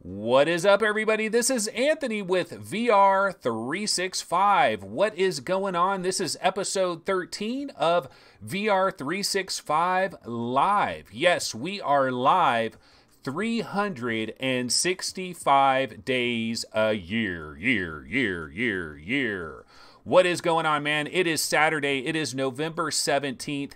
What is up, everybody? This is Anthony with VR365. What is going on? This is episode 13 of VR365 Live. Yes, we are live 365 days a year. What is going on, man? It is Saturday. It is November 17th.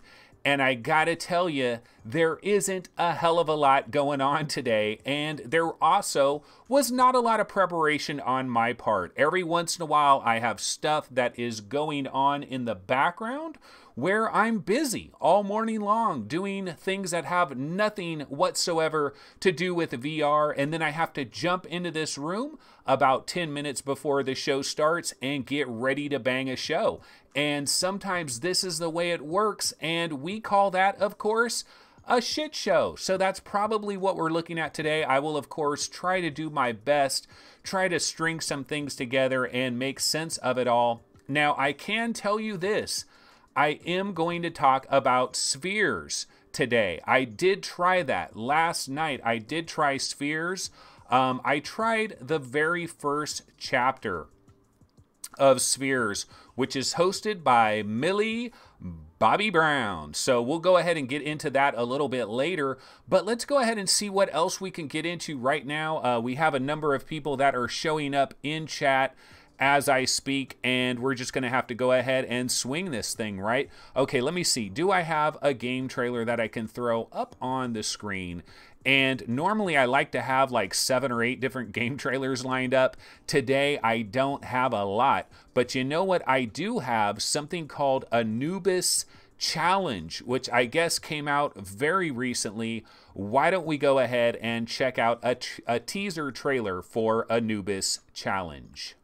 And I gotta tell you, there isn't a hell of a lot going on today, and there also was not a lot of preparation on my part. Every once in a while, I have stuff that is going on in the background where I'm busy all morning long doing things that have nothing whatsoever to do with VR, and then I have to jump into this room about 10 minutes before the show starts and get ready to bang a show. And sometimes this is the way it works, and we call that, of course, a shit show. So that's probably what we're looking at today. I will, of course, try to do my best, try to string some things together and make sense of it all. Now, I can tell you this. I am going to talk about spheres today. I did try that last night. I did try spheres. I tried the very first chapter of Spheres, which is hosted by Millie Bobby Brown. So we'll go ahead and get into that a little bit later, but let's go ahead and see what else we can get into right now. We have a number of people that are showing up in chat as I speak, and we're just gonna have to go ahead and swing this thing, right? Okay, let me see. Do I have a game trailer that I can throw up on the screen? And normally I like to have like 7 or 8 different game trailers lined up. Today I don't have a lot, but you know what I do have? Something called Anubis Challenge, which I guess came out very recently. Why don't we go ahead and check out a teaser trailer for Anubis Challenge?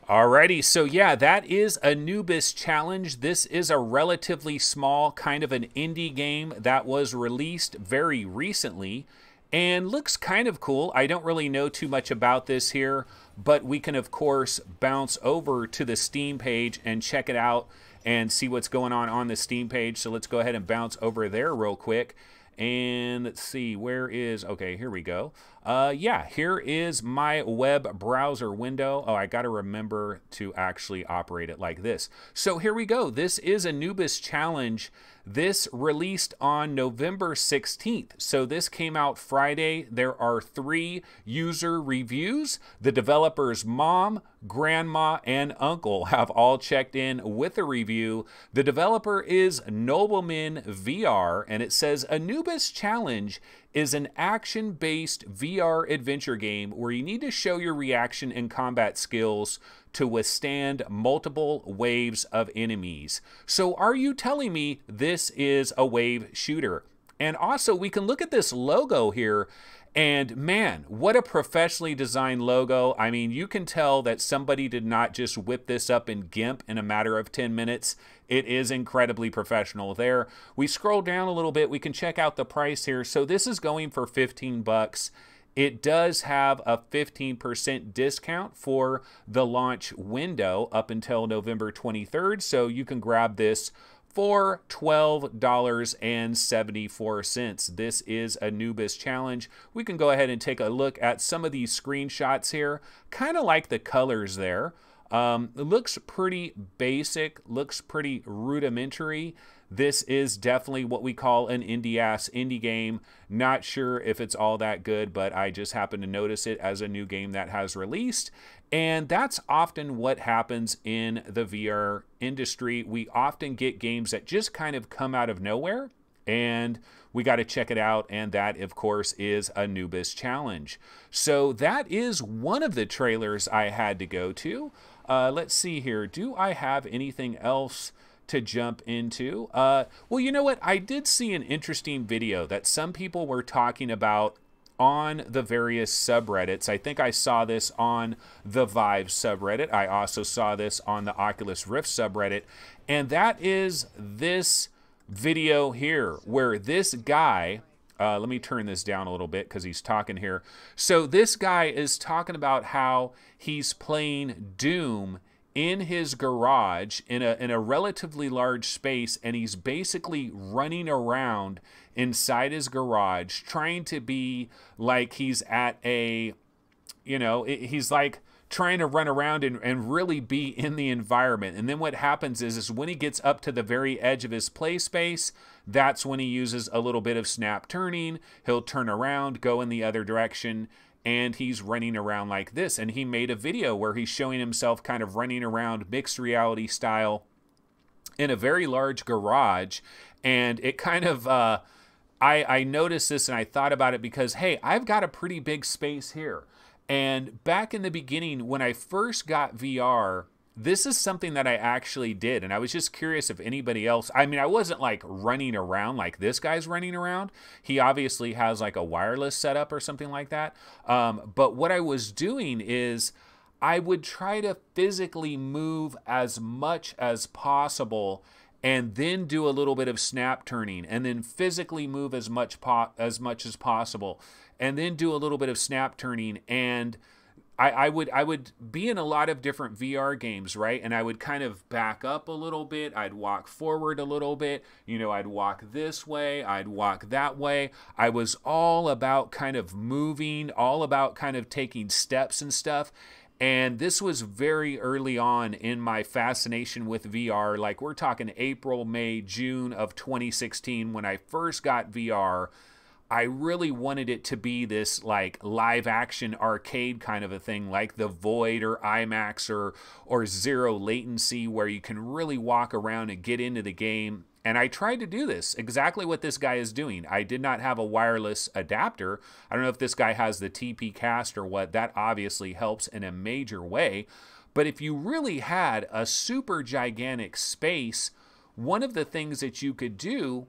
Alrighty, so yeah, that is Anubis Challenge. This is a relatively small, kind of an indie game that was released very recently and looks kind of cool. I don't really know too much about this here, but we can, of course, bounce over to the Steam page and check it out and see what's going on the Steam page. So let's go ahead and bounce over there real quick. And let's see, where is, okay, here we go. Yeah, here is my web browser window. Oh, I got to remember to actually operate it like this. So here we go. This is Anubis Challenge. This released on November 16th. So this came out Friday. There are 3 user reviews. The developer's mom, grandma, and uncle have all checked in with a review. The developer is Nobleman VR, and it says Anubis Challenge is an action-based VR adventure game where you need to show your reaction and combat skills to withstand multiple waves of enemies. So are you telling me this is a wave shooter? And also, we can look at this logo here, and man, what a professionally designed logo. I mean, you can tell that somebody did not just whip this up in GIMP in a matter of 10 minutes. It is incredibly professional there. We scroll down a little bit, we can check out the price here. So this is going for 15 bucks. It does have a 15% discount for the launch window up until November 23rd. So you can grab this for $12.74. This is Anubis Challenge. We can go ahead and take a look at some of these screenshots here. Kind of like the colors there. It looks pretty basic, looks pretty rudimentary. This is definitely what we call an indie game. Not sure if it's all that good, but I just happen to notice it as a new game that has released. And that's often what happens in the VR industry. We often get games that just kind of come out of nowhere and we got to check it out, and that, of course, is Anubis Challenge. So that is one of the trailers I had to go to. Let's see here. Do I have anything else to jump into? Well, you know what? I did see an interesting video that some people were talking about on the various subreddits. I think I saw this on the Vive subreddit. I also saw this on the Oculus Rift subreddit, and that is this video here where this guy, let me turn this down a little bit because he's talking here. So this guy is talking about how he's playing Doom in his garage in a relatively large space, and he's basically running around inside his garage trying to be like he's at a, you know, he's like trying to run around and really be in the environment. And then what happens is when he gets up to the very edge of his play space, that's when he uses a little bit of snap turning. He'll turn around, go in the other direction, and he's running around like this. And he made a video where he's showing himself kind of running around mixed reality style in a very large garage. And it kind of, I noticed this and I thought about it because, hey, I've got a pretty big space here. And back in the beginning, when I first got VR, this is something that I actually did. And I was just curious if anybody else, I mean, I wasn't like running around like this guy's running around. He obviously has like a wireless setup or something like that. But what I was doing is I would try to physically move as much as possible and then do a little bit of snap turning, and then physically move as much as possible, and then do a little bit of snap turning. And I would be in a lot of different VR games, right? And I would kind of back up a little bit. I'd walk forward a little bit. You know, I'd walk this way. I'd walk that way. I was all about kind of moving, all about kind of taking steps and stuff. And this was very early on in my fascination with VR. Like we're talking April, May, June of 2016 when I first got VR. I really wanted it to be this like live action arcade kind of a thing, like the Void or IMAX or Zero Latency, where you can really walk around and get into the game. And I tried to do this, exactly what this guy is doing. I did not have a wireless adapter. I don't know if this guy has the TP Cast or what. That obviously helps in a major way. But if you really had a super gigantic space, one of the things that you could do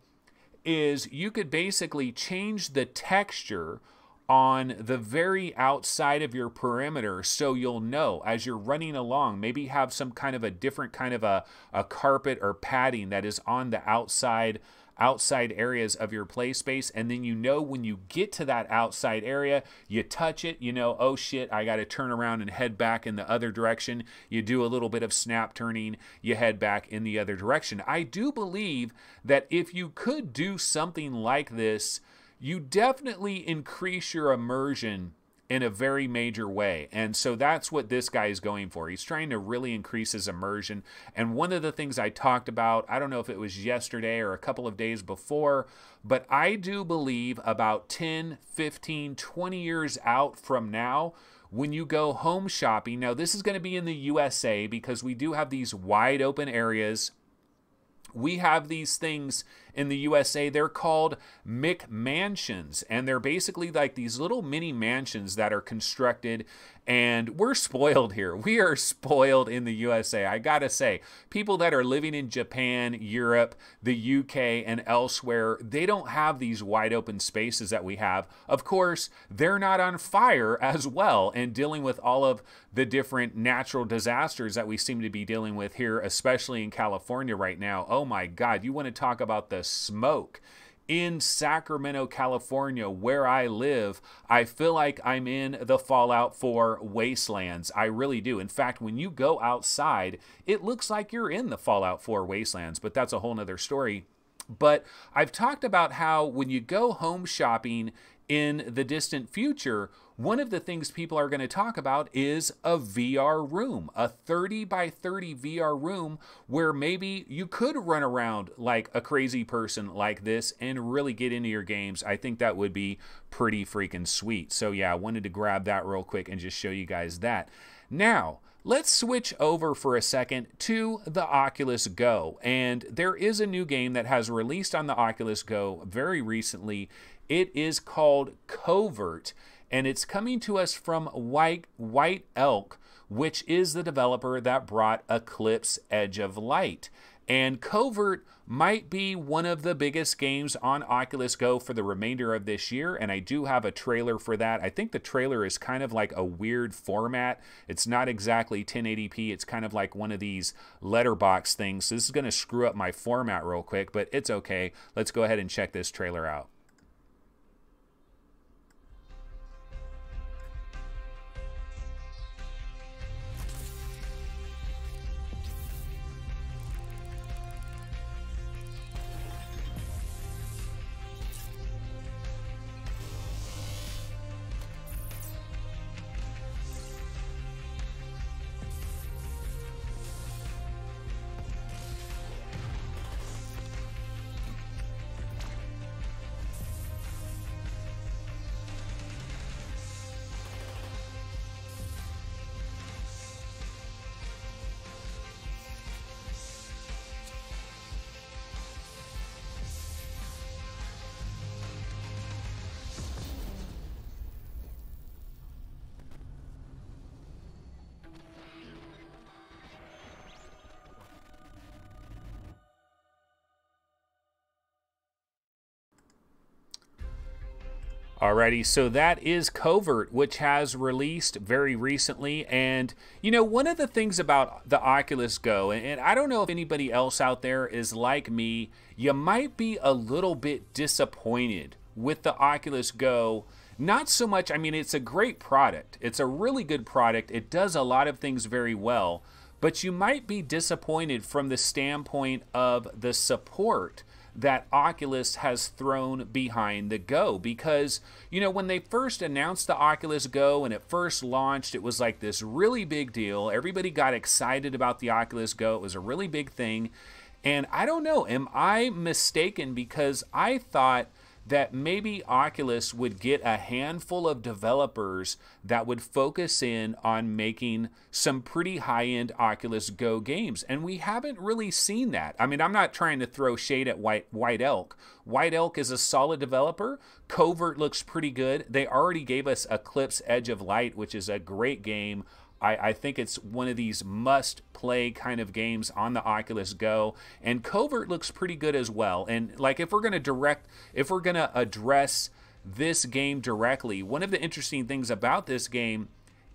is you could basically change the texture on the very outside of your perimeter, so you'll know as you're running along, maybe have some kind of a different kind of a carpet or padding that is on the outside areas of your play space. And then you know when you get to that outside area, you touch it, you know, oh shit, I got to turn around and head back in the other direction. You do a little bit of snap turning, you head back in the other direction. I do believe that if you could do something like this, you definitely increase your immersion in a very major way. And so that's what this guy is going for. He's trying to really increase his immersion. And one of the things I talked about, I don't know if it was yesterday or a couple of days before, but I do believe about 10, 15, 20 years out from now, when you go home shopping, now this is going to be in the USA because we do have these wide open areas. We have these things in the USA. They're called McMansions, and they're basically like these little mini mansions that are constructed, and we're spoiled here. We are spoiled in the USA. I gotta say, people that are living in Japan, Europe, the UK, and elsewhere, they don't have these wide open spaces that we have. Of course, they're not on fire as well and dealing with all of the different natural disasters that we seem to be dealing with here, especially in California right now. Oh my God, you want to talk about the smoke. In Sacramento, California, where I live, I feel like I'm in the Fallout 4 wastelands. I really do. In fact, when you go outside, it looks like you're in the Fallout 4 wastelands, but that's a whole nother story. But I've talked about how when you go home shopping in the distant future, one of the things people are going to talk about is a VR room, a 30 by 30 VR room where maybe you could run around like a crazy person like this and really get into your games. I think that would be pretty freaking sweet. So yeah, I wanted to grab that real quick and just show you guys that. Now, Let's switch over for a second to the Oculus Go. And there is a new game that has released on the Oculus Go very recently. It is called Covert, and it's coming to us from White Elk, which is the developer that brought Eclipse Edge of Light. And Covert might be one of the biggest games on Oculus Go for the remainder of this year, and I do have a trailer for that. I think the trailer is kind of like a weird format. It's not exactly 1080p. It's kind of like one of these letterbox things. So this is going to screw up my format real quick, but it's okay. Let's go ahead and check this trailer out. Alrighty, so that is Covert, which has released very recently. And, you know, one of the things about the Oculus Go, and I don't know if anybody else out there is like me, you might be a little bit disappointed with the Oculus Go. Not so much, I mean, it's a great product. It's a really good product. It does a lot of things very well. But you might be disappointed from the standpoint of the support that Oculus has thrown behind the Go, because, you know, when they first announced the Oculus Go and it first launched, it was like this really big deal. Everybody got excited about the Oculus Go. It was a really big thing. And I don't know, am I mistaken? Because I thought that maybe Oculus would get a handful of developers that would focus in on making some pretty high-end Oculus Go games. And we haven't really seen that. I mean, I'm not trying to throw shade at White Elk. White Elk is a solid developer. Covert looks pretty good. They already gave us Eclipse Edge of Light, which is a great game. I think it's one of these must-play kind of games on the Oculus Go, and Covert looks pretty good as well. And like, if we're gonna address this game directly, one of the interesting things about this game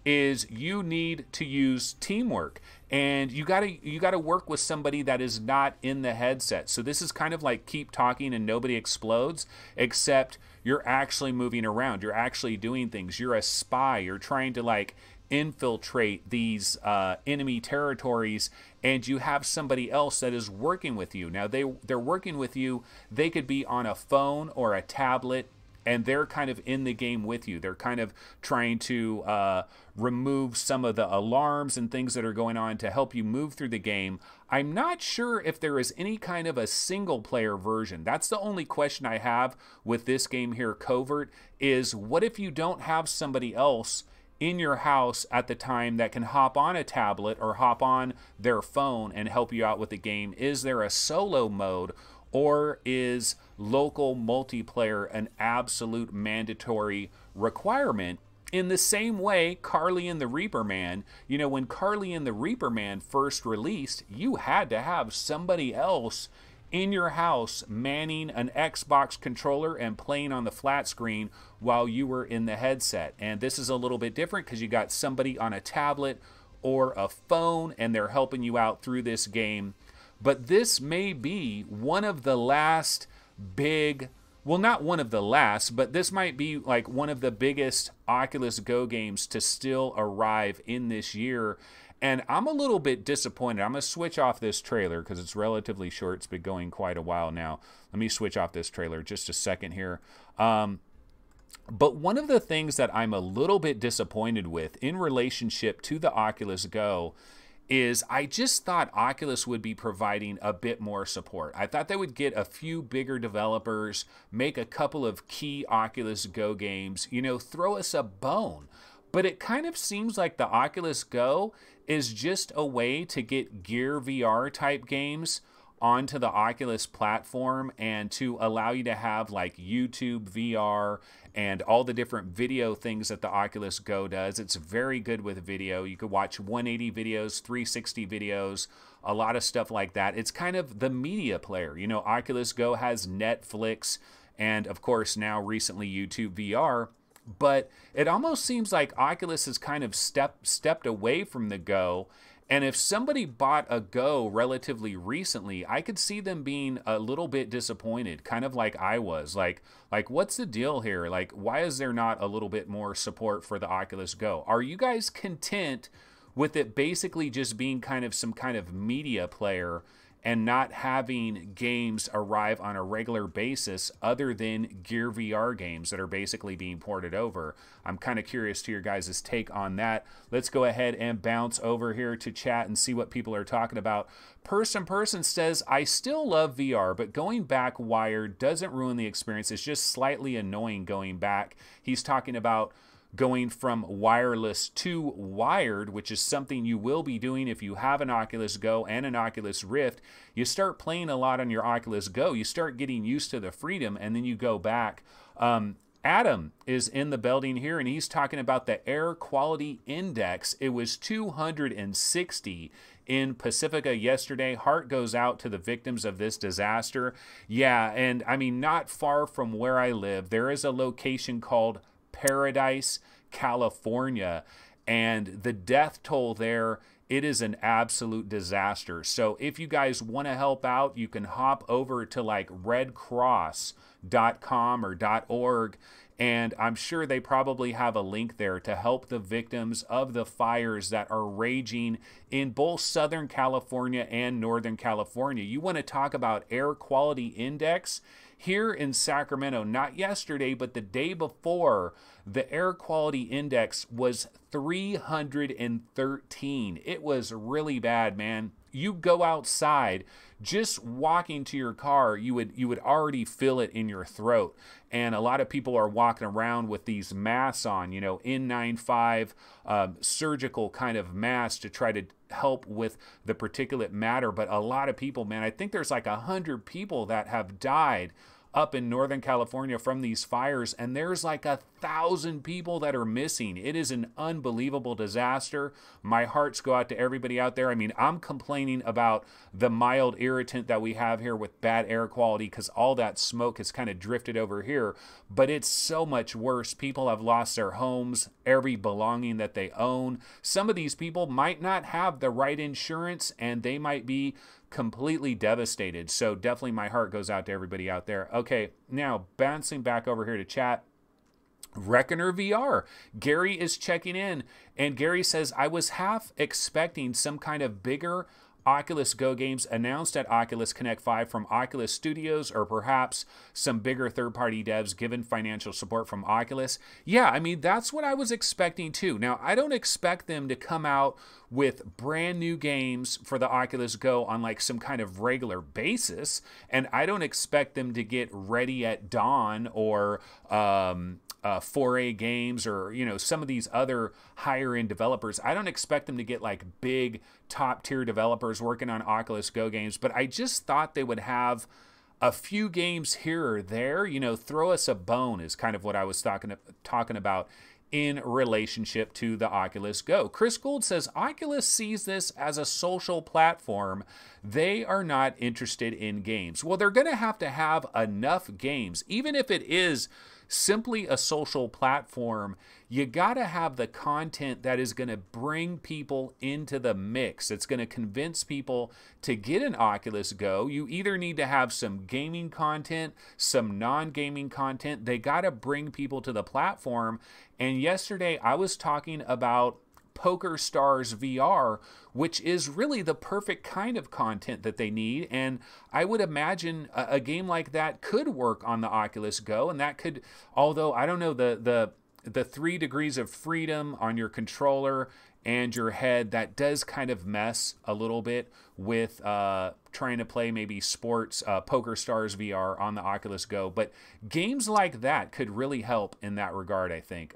is you need to use teamwork, and you gotta work with somebody that is not in the headset. So this is kind of like Keep Talking and Nobody Explodes, except you're actually moving around, you're actually doing things, you're a spy, you're trying to like infiltrate these enemy territories, and you have somebody else that is working with you. Now they're working with you. They could be on a phone or a tablet, and they're kind of in the game with you. They're kind of trying to remove some of the alarms and things that are going on to help you move through the game. I'm not sure if there is any kind of a single player version. That's the only question I have with this game here, Covert, is what if you don't have somebody else in your house at the time that can hop on a tablet or hop on their phone and help you out with the game? Is there a solo mode, or is local multiplayer an absolute mandatory requirement? In the same way, Carly and the Reaper Man, you know, when Carly and the Reaper Man first released, you had to have somebody else in your house manning an Xbox controller and playing on the flat screen while you were in the headset. And this is a little bit different because you got somebody on a tablet or a phone and they're helping you out through this game. But this may be one of the last big, well, not one of the last, but this might be like one of the biggest Oculus Go games to still arrive in this year. And I'm a little bit disappointed. I'm going to switch off this trailer because it's relatively short. It's been going quite a while now. Let me switch off this trailer just a second here. But one of the things that I'm a little bit disappointed with in relationship to the Oculus Go is I just thought Oculus would be providing a bit more support. I thought they would get a few bigger developers, make a couple of key Oculus Go games, you know, throw us a bone. but it kind of seems like the Oculus Go is just a way to get Gear VR type games onto the Oculus platform and to allow you to have like YouTube VR and all the different video things that the Oculus Go does. It's very good with video. You could watch 180 videos, 360 videos, a lot of stuff like that. It's kind of the media player. You know, Oculus Go has Netflix and of course now recently YouTube VR, but it almost seems like Oculus has kind of stepped away from the Go. And if somebody bought a Go relatively recently, I could see them being a little bit disappointed, kind of like I was. Like what's the deal here? Like, why is there not a little bit more support for the Oculus Go? Are you guys content with it basically just being kind of some kind of media player and not having games arrive on a regular basis other than Gear VR games that are basically being ported over? I'm kind of curious to your guys' take on that. Let's go ahead and bounce over here to chat and see what people are talking about. Person says, I still love VR, but going back wired doesn't ruin the experience. It's just slightly annoying going back. He's talking about going from wireless to wired, which is something you will be doing if you have an Oculus Go and an Oculus Rift. You start playing a lot on your Oculus Go, you start getting used to the freedom, and then you go back. Adam is in the building here, and he's talking about the air quality index. It was 260 in Pacifica yesterday. Heart goes out to the victims of this disaster. Yeah, and I mean, not far from where I live, there is a location called Paradise, California, and the death toll there, it is an absolute disaster. So if you guys want to help out, you can hop over to like redcross.com or .org, and I'm sure they probably have a link there to help the victims of the fires that are raging in both Southern California and Northern California. You want to talk about air quality index? Here in Sacramento, not yesterday, but the day before, the air quality index was 313. It was really bad, man. You go outside, just walking to your car, you would already feel it in your throat. And a lot of people are walking around with these masks on, you know, N95 surgical kind of masks to try to help with the particulate matter. But a lot of people, man, I think there's like 100 people that have died up in Northern California from these fires, and there's like 1,000 people that are missing. It is an unbelievable disaster. My hearts go out to everybody out there. I mean, I'm complaining about the mild irritant that we have here with bad air quality because all that smoke has kind of drifted over here, but it's so much worse. People have lost their homes, every belonging that they own. Some of these people might not have the right insurance, and they might be completely devastated. So definitely my heart goes out to everybody out there. Okay, now bouncing back over here to chat. Reckoner VR. Gary is checking in, and Gary says, I was half expecting some kind of bigger Oculus Go games announced at Oculus Connect 5 from Oculus Studios, or perhaps some bigger third-party devs given financial support from Oculus. Yeah, I mean, that's what I was expecting too. Now, I don't expect them to come out with brand new games for the Oculus Go on like some kind of regular basis, and I don't expect them to get Ready at Dawn or 4A Games or, you know, some of these other higher end developers. I don't expect them to get like big top tier developers working on Oculus Go games, but I just thought they would have a few games here or there, you know, throw us a bone is kind of what I was talking about in relationship to the Oculus Go. Chris Gould says, Oculus sees this as a social platform. They are not interested in games. Well, they're going to have enough games, even if it is simply a social platform. You got to have the content that is going to bring people into the mix. It's going to convince people to get an Oculus Go. You either need to have some gaming content, some non-gaming content. They got to bring people to the platform. And yesterday I was talking about Poker Stars VR, which is really the perfect kind of content that they need. And I would imagine a game like that could work on the Oculus Go, and that could, although I don't know, the 3 degrees of freedom on your controller and your head, that does kind of mess a little bit with trying to play maybe sports, Poker Stars VR on the Oculus Go. But games like that could really help in that regard, I think.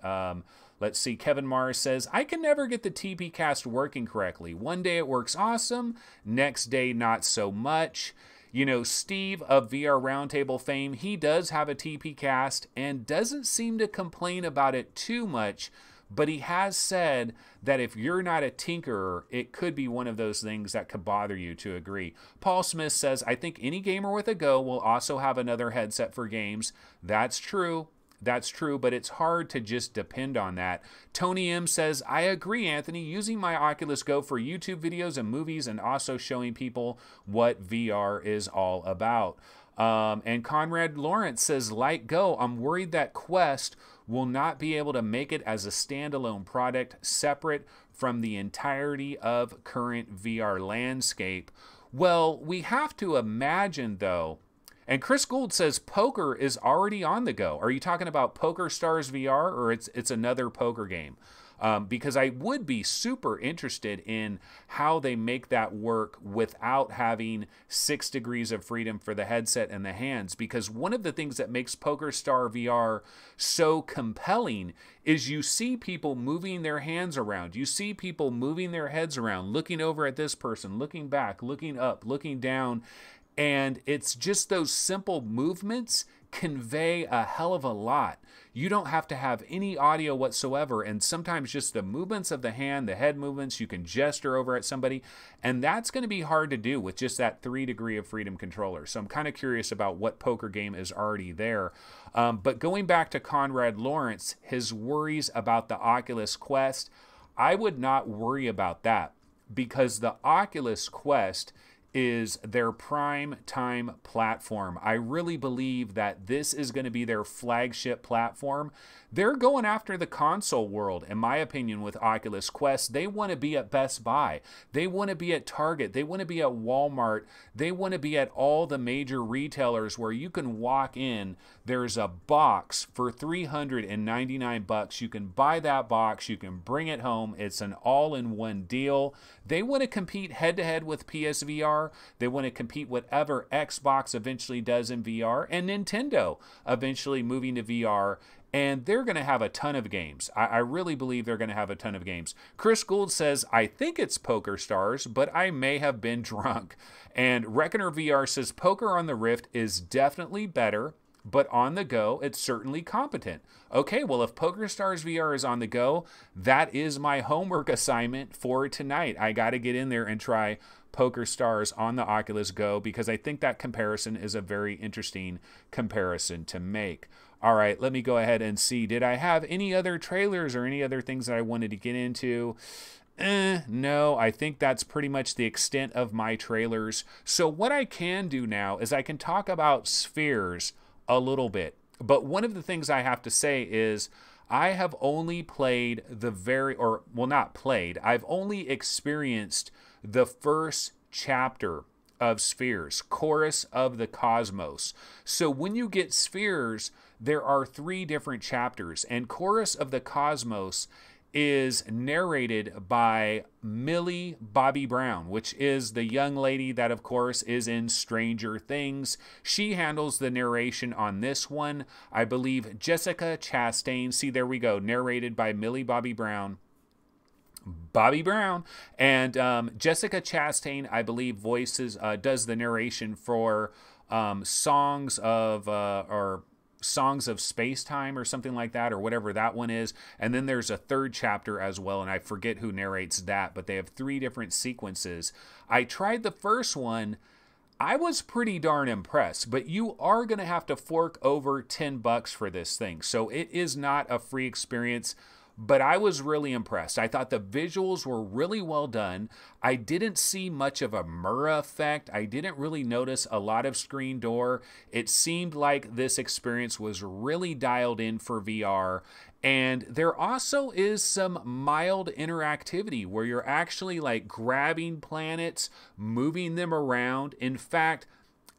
Let's see, Kevin Mars says, I can never get the TP cast working correctly. One day it works awesome, next day not so much. You know, Steve of VR Roundtable fame, he does have a TP cast and doesn't seem to complain about it too much, but he has said that if you're not a tinkerer, it could be one of those things that could bother you to agree. Paul Smith says, I think any gamer with a Go will also have another headset for games. That's true. That's true, but it's hard to just depend on that. Tony M says, I agree, Anthony. Using my Oculus Go for YouTube videos and movies and also showing people what VR is all about. And Conrad Lawrence says, like Go, I'm worried that Quest will not be able to make it as a standalone product separate from the entirety of current VR landscape. Well, we have to imagine, though. And Chris Gould says poker is already on the Go. Are you talking about Poker Stars VR, or it's another poker game? Because I would be super interested in how they make that work without having 6 degrees of freedom for the headset and the hands. Because one of the things that makes Poker Star VR so compelling is you see people moving their hands around. You see people moving their heads around, looking over at this person, looking back, looking up, looking down. And it's just those simple movements convey a hell of a lot. You don't have to have any audio whatsoever, and sometimes just the movements of the hand, the head movements, you can gesture over at somebody, and that's going to be hard to do with just that 3 degree of freedom controller. So I'm kind of curious about what poker game is already there. But going back to Conrad Lawrence, his worries about the Oculus Quest, I would not worry about that, because the Oculus Quest is their prime time platform. I really believe that this is going to be their flagship platform. They're going after the console world, in my opinion, with Oculus Quest. They want to be at Best Buy. They want to be at Target. They want to be at Walmart. They want to be at all the major retailers where you can walk in. There's a box for $399. You can buy that box. You can bring it home. It's an all-in-one deal. They want to compete head-to-head with PSVR. They want to compete whatever Xbox eventually does in VR, and Nintendo eventually moving to VR. And they're going to have a ton of games. I really believe they're going to have a ton of games. Chris Gould says, I think it's Poker Stars, but I may have been drunk. And Reckoner VR says, Poker on the Rift is definitely better, but on the Go, it's certainly competent. Okay, well, if Poker Stars VR is on the Go, that is my homework assignment for tonight. I got to get in there and try Poker Stars on the Oculus Go, because I think that comparison is a very interesting comparison to make. All right, let me go ahead and see. Did I have any other trailers or any other things that I wanted to get into? No, I think that's pretty much the extent of my trailers. So what I can do now is I can talk about Spheres a little bit. But one of the things I have to say is I have only played I've only experienced the first chapter of Spheres, Chorus of the Cosmos. So when you get Spheres, there are 3 different chapters, and Chorus of the Cosmos is narrated by Millie Bobby Brown, which is the young lady that, of course, is in Stranger Things. She handles the narration on this one. I believe Jessica Chastain, see, there we go, narrated by Millie Bobby Brown. And Jessica Chastain, I believe, does the narration for Songs of Space-Time or something like that, or whatever that one is. And then there's a 3rd chapter as well, and I forget who narrates that, but they have 3 different sequences. I tried the first one. I was pretty darn impressed, but you are going to have to fork over $10 for this thing. So it is not a free experience. But I was really impressed. I thought the visuals were really well done. I didn't see much of a Mura effect. I didn't really notice a lot of screen door. It seemed like this experience was really dialed in for VR. And there also is some mild interactivity where you're actually like grabbing planets, moving them around. In fact,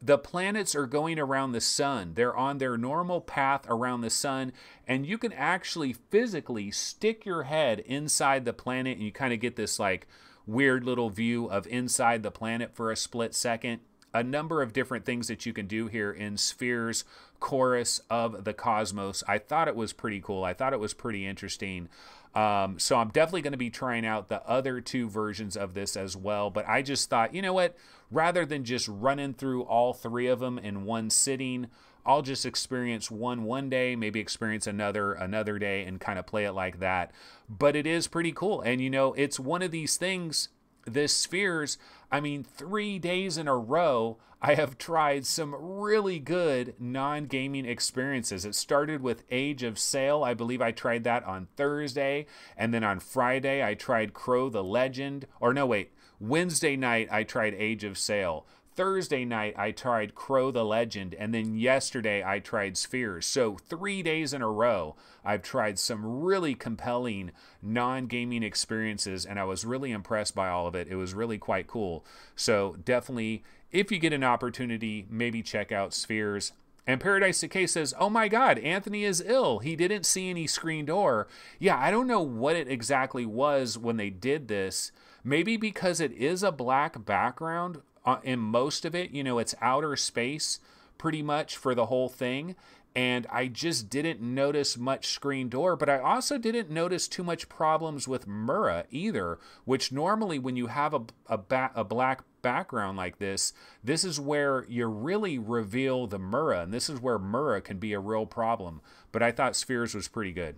the planets are going around the sun. They're on their normal path around the sun, and you can actually physically stick your head inside the planet, and you kind of get this like weird little view of inside the planet for a split second. a number of different things that you can do here in Sphere's Chorus of the Cosmos. I thought it was pretty cool. I thought it was pretty interesting. So I'm definitely going to be trying out the other 2 versions of this as well. But I just thought, you know what? Rather than just running through all 3 of them in one sitting, I'll just experience one day, maybe experience another day, and kind of play it like that. But it is pretty cool. And, you know, it's one of these things, this Spheres, I mean, 3 days in a row, I have tried some really good non-gaming experiences. It started with Age of Sail. I believe I tried that on Thursday. And then on Friday, I tried Crow the Legend. Or no, wait. Wednesday night, I tried Age of Sail. Thursday night, I tried Crow the Legend, and then yesterday, I tried Spheres. So 3 days in a row, I've tried some really compelling non-gaming experiences, and I was really impressed by all of it. It was really quite cool. So definitely, if you get an opportunity, maybe check out Spheres. And Paradise Decay says, oh my God, Anthony is ill. He didn't see any screen door. Yeah, I don't know what it exactly was when they did this. Maybe because it is a black background in most of it, you know, it's outer space pretty much for the whole thing. And I just didn't notice much screen door, but I also didn't notice too much problems with Murrah either, which normally when you have a black background like this is where you really reveal the Murrah, and this is where Murrah can be a real problem. But I thought Spheres was pretty good.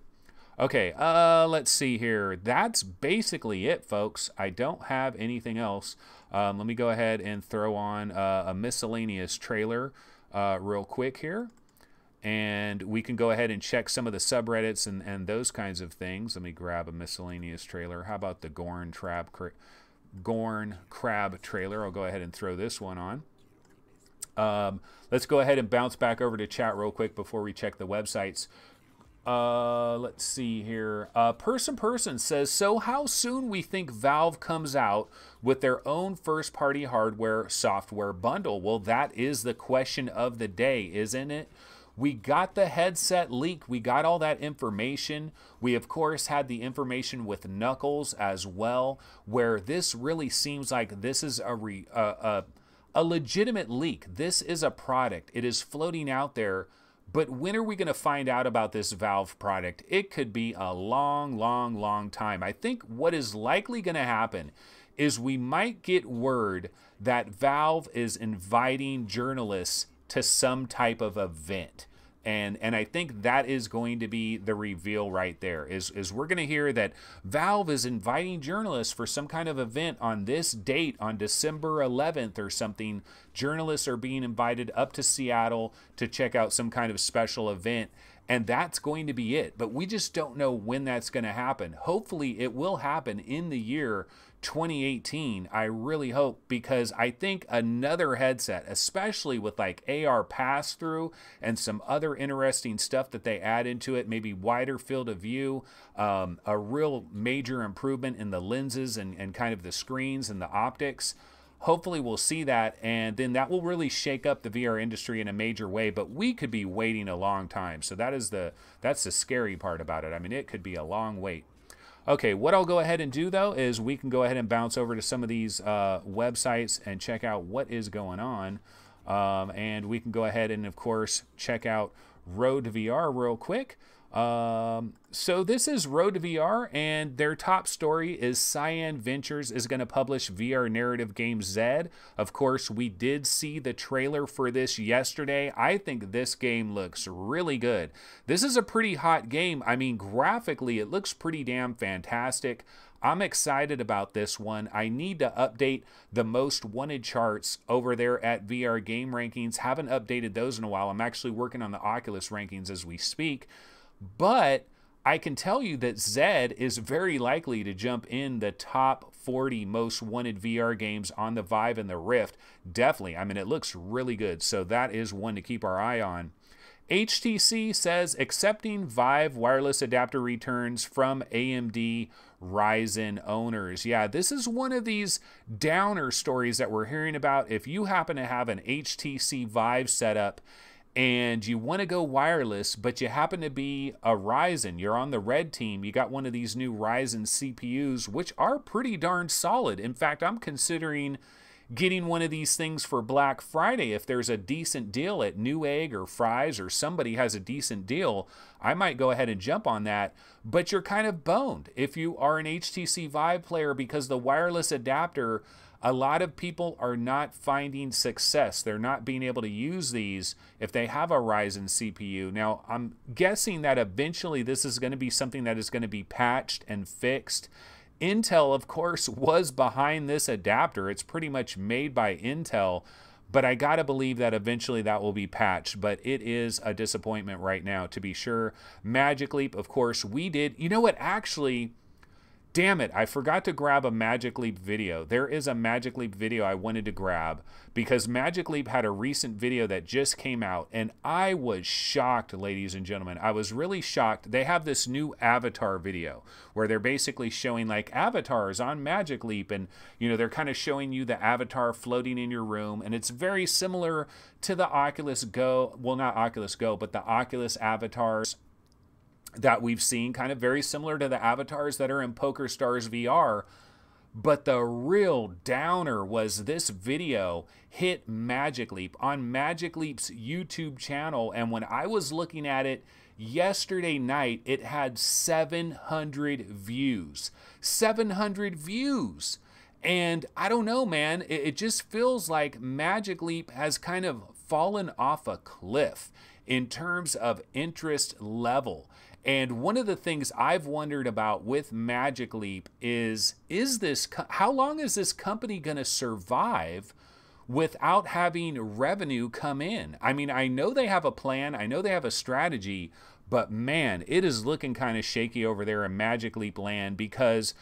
Okay, let's see here. That's basically it, folks. I don't have anything else. Let me go ahead and throw on a miscellaneous trailer real quick here. And we can go ahead and check some of the subreddits and those kinds of things. Let me grab a miscellaneous trailer. How about the Gorn Crab trailer? I'll go ahead and throw this one on. Let's go ahead and bounce back over to chat real quick before we check the websites. Let's see here. Person says, so how soon we think Valve comes out with their own first-party hardware software bundle? Well, that is the question of the day, isn't it? We got the headset leak. We got all that information. We, of course, had the information with Knuckles as well, where this really seems like this is a legitimate leak. This is a product. It is floating out there. But when are we going to find out about this Valve product? It could be a long time. I think what is likely going to happen is we might get word that Valve is inviting journalists to some type of event. And I think that is going to be the reveal right there, is we're going to hear that Valve is inviting journalists for some kind of event on this date, on December 11th or something. Journalists are being invited up to Seattle to check out some kind of special event. And that's going to be it. But we just don't know when that's going to happen. Hopefully it will happen in the year 2018. I really hope, because I think another headset, especially with like AR pass-through and some other interesting stuff that they add into it, maybe wider field of view, a real major improvement in the lenses and kind of the screens and the optics. Hopefully we'll see that, and then that will really shake up the VR industry in a major way, but we could be waiting a long time. So that's the scary part about it. I mean, it could be a long wait. Okay, what I'll go ahead and do, though, is we can go ahead and bounce over to some of these websites and check out what is going on. And we can go ahead and, of course, check out Road to VR real quick. So this is Road to VR, and their top story is Cyan Ventures is going to publish VR narrative game Zed. Of course, we did see the trailer for this yesterday. I think this game looks really good. This is a pretty hot game. I mean, graphically, it looks pretty damn fantastic. I'm excited about this one. I need to update the most wanted charts over there at VR Game Rankings. Haven't updated those in a while. I'm actually working on the Oculus rankings as we speak. But I can tell you that Zed is very likely to jump in the top 40 most wanted VR games on the Vive and the Rift. Definitely. I mean, it looks really good. So that is one to keep our eye on. HTC says accepting Vive wireless adapter returns from AMD Ryzen owners. Yeah, this is one of these downer stories that we're hearing about. If you happen to have an HTC Vive setup and you want to go wireless, but you happen to be a Ryzen, you're on the red team, you got one of these new Ryzen CPUs, which are pretty darn solid. In fact, I'm considering getting one of these things for Black Friday. If there's a decent deal at Newegg or Fry's, or somebody has a decent deal, I might go ahead and jump on that. But you're kind of boned if you are an HTC Vive player, because the wireless adapter, a lot of people are not finding success. They're not being able to use these if they have a Ryzen CPU. Now, I'm guessing that eventually this is going to be something that is going to be patched and fixed. Intel, of course, was behind this adapter. It's pretty much made by Intel, but I gotta believe that eventually that will be patched. But it is a disappointment right now, to be sure. Magic Leap, of course, we did. You know what, actually, damn it, I forgot to grab a Magic Leap video. There is a Magic Leap video I wanted to grab, because Magic Leap had a recent video that just came out, and I was shocked, ladies and gentlemen. I was really shocked. They have this new avatar video where they're basically showing like avatars on Magic Leap, and you know, they're kind of showing you the avatar floating in your room, and it's very similar to the Oculus Go, well, not Oculus Go, but the Oculus avatars that we've seen, kind of very similar to the avatars that are in PokerStars VR. But the real downer was this video hit Magic Leap on Magic Leap's YouTube channel, and when I was looking at it yesterday night, it had 700 views. 700 views! And I don't know, man, it just feels like Magic Leap has kind of fallen off a cliff in terms of interest level. And one of the things I've wondered about with Magic Leap is this, how long is this company going to survive without having revenue come in? I mean, I know they have a plan, I know they have a strategy, but man, it is looking kind of shaky over there in Magic Leap land, because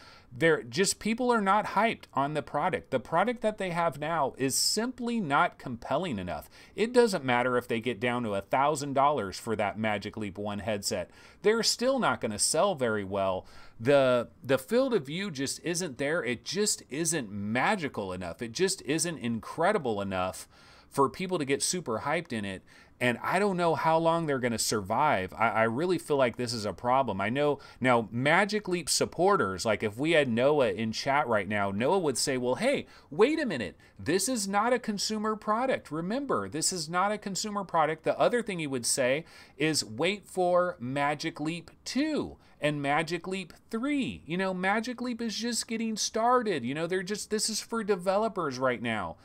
people are not hyped on the product. The product that they have now is simply not compelling enough. It doesn't matter if they get down to $1,000 for that Magic Leap 1 headset. They're still not going to sell very well. The field of view just isn't there. It just isn't magical enough. It just isn't incredible enough for people to get super hyped in it. And I don't know how long they're going to survive. I really feel like this is a problem. I know now Magic Leap supporters, like if we had Noah in chat right now, Noah would say, well, hey, wait a minute. This is not a consumer product. Remember, this is not a consumer product. The other thing he would say is wait for Magic Leap 2 and Magic Leap 3. You know, Magic Leap is just getting started. You know, this is for developers right now.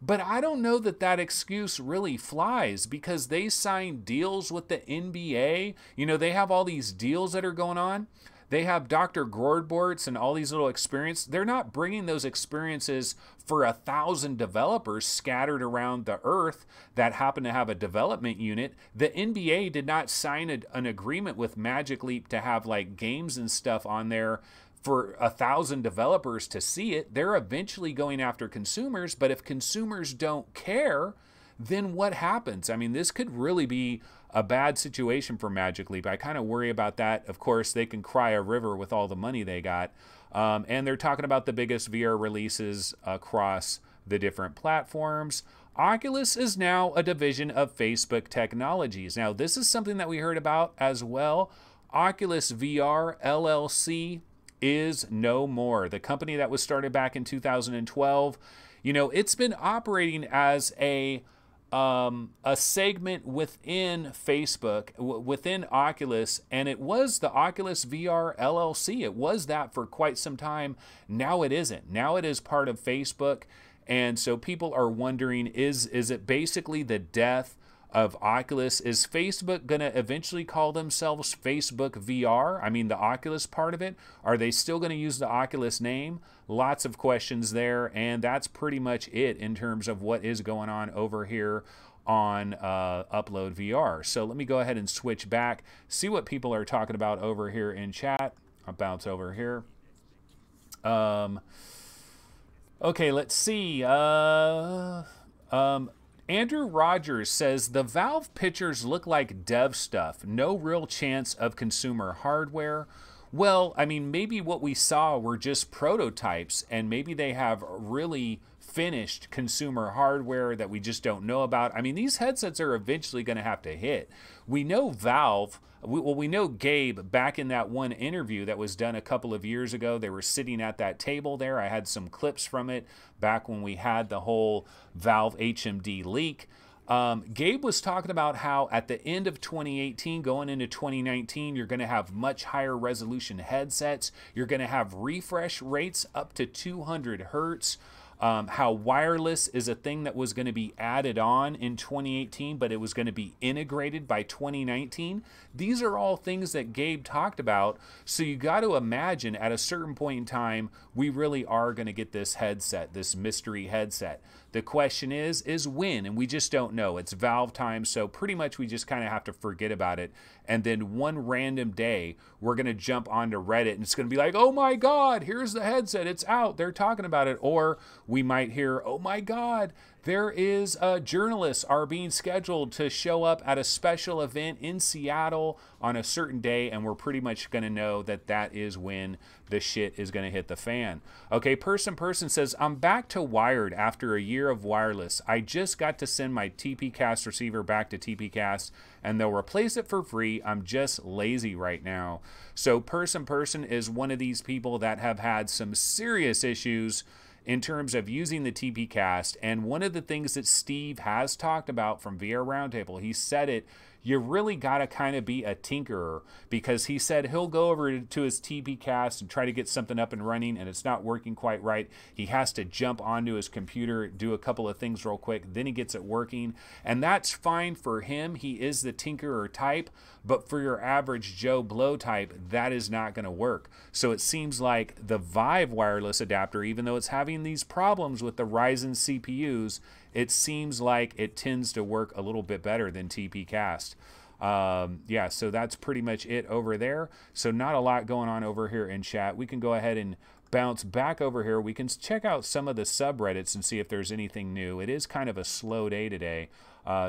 But I don't know that that excuse really flies, because they signed deals with the NBA. You know, they have all these deals that are going on. They have Dr. Gordborts and all these little experiences. They're not bringing those experiences for 1,000 developers scattered around the earth that happen to have a development unit. The NBA did not sign an agreement with Magic Leap to have like games and stuff on there for 1,000 developers to see it. They're eventually going after consumers, but if consumers don't care, then what happens? I mean, this could really be a bad situation for Magic Leap. I kind of worry about that. Of course, they can cry a river with all the money they got. And they're talking about the biggest VR releases across the different platforms. Oculus is now a division of Facebook Technologies. Now, this is something that we heard about as well. Oculus VR LLC is no more. The company that was started back in 2012, you know, it's been operating as a segment within Facebook, within Oculus, and it was the Oculus VR LLC. It was that for quite some time. Now it isn't. Now it is part of Facebook, and so people are wondering, is it basically the death of Oculus? Is Facebook going to eventually call themselves Facebook VR? I mean, the Oculus part of it. Are they still going to use the Oculus name? Lots of questions there, and that's pretty much it in terms of what is going on over here on Upload VR. So let me go ahead and switch back, see what people are talking about over here in chat. I'll bounce over here. Okay, let's see. Andrew Rogers says, the Valve pictures look like dev stuff. No real chance of consumer hardware. Well, I mean, maybe what we saw were just prototypes, and maybe they have really finished consumer hardware that we just don't know about. I mean, these headsets are eventually going to have to hit. We know Valve, we know Gabe, back in that one interview that was done a couple of years ago, they were sitting at that table there. I had some clips from it back when we had the whole Valve HMD leak. Gabe was talking about how at the end of 2018, going into 2019, you're going to have much higher resolution headsets. You're going to have refresh rates up to 200 hertz. How wireless is a thing that was going to be added on in 2018, but it was going to be integrated by 2019. These are all things that Gabe talked about. So you got to imagine at a certain point in time, we really are going to get this headset, this mystery headset. The question is when, and we just don't know. It's Valve time, so pretty much we just kind of have to forget about it. And then one random day, we're going to jump onto Reddit, and it's going to be like, oh my God, here's the headset, it's out, they're talking about it. Or we might hear, oh my God, there is journalists are being scheduled to show up at a special event in Seattle on a certain day, and we're pretty much going to know that that is when the shit is going to hit the fan. Okay, person says, I'm back to wired after a year of wireless. I just got to send my TPcast receiver back to TPcast, and they'll replace it for free. I'm just lazy right now. So person is one of these people that have had some serious issues in terms of using the TPcast. And one of the things that Steve has talked about from VR Roundtable, he said it, you really got to kind of be a tinkerer, because he said he'll go over to his TPcast and try to get something up and running and it's not working quite right. He has to jump onto his computer, do a couple of things real quick, then he gets it working. And that's fine for him. He is the tinkerer type, but for your average Joe Blow type, that is not going to work. So it seems like the Vive wireless adapter, even though it's having these problems with the Ryzen CPUs, it seems like it tends to work a little bit better than TPcast. Yeah, so that's pretty much it over there. So not a lot going on over here in chat. We can go ahead and bounce back over here. We can check out some of the subreddits and see if there's anything new. It is kind of a slow day today.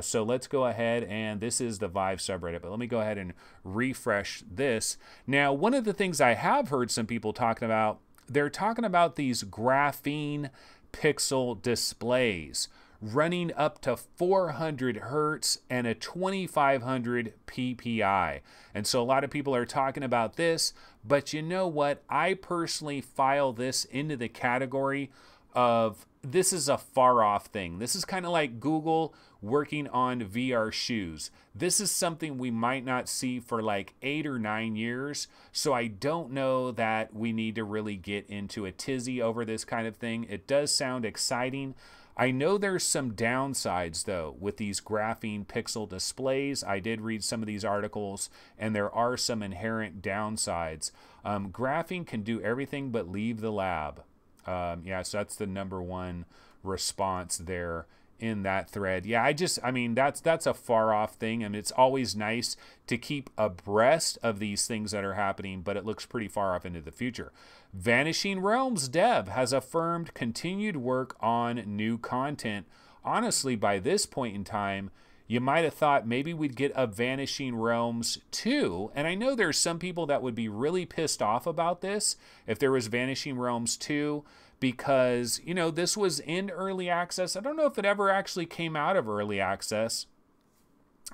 So let's go ahead, and this is the Vive subreddit, but let me go ahead and refresh this. Now, one of the things I have heard some people talking about, they're talking about these graphene pixel displays running up to 400 hertz and a 2500 PPI. And so a lot of people are talking about this, but you know what? I personally file this into the category of this is a far off thing. This is kind of like Google working on VR shoes. This is something we might not see for like 8 or 9 years. So I don't know that we need to really get into a tizzy over this kind of thing. It does sound exciting. I know there's some downsides, though, with these graphene pixel displays. I did read some of these articles, and there are some inherent downsides. Graphene can do everything but leave the lab. Yeah, so that's the #1 response there in that thread. Yeah, I mean, that's a far off thing, and it's always nice to keep abreast of these things that are happening, but it looks pretty far off into the future. Vanishing Realms dev has affirmed continued work on new content. Honestly, by this point in time, you might have thought maybe we'd get a Vanishing Realms 2. And I know there's some people that would be really pissed off about this if there was Vanishing Realms 2, because, you know, this was in early access. I don't know if it ever actually came out of early access.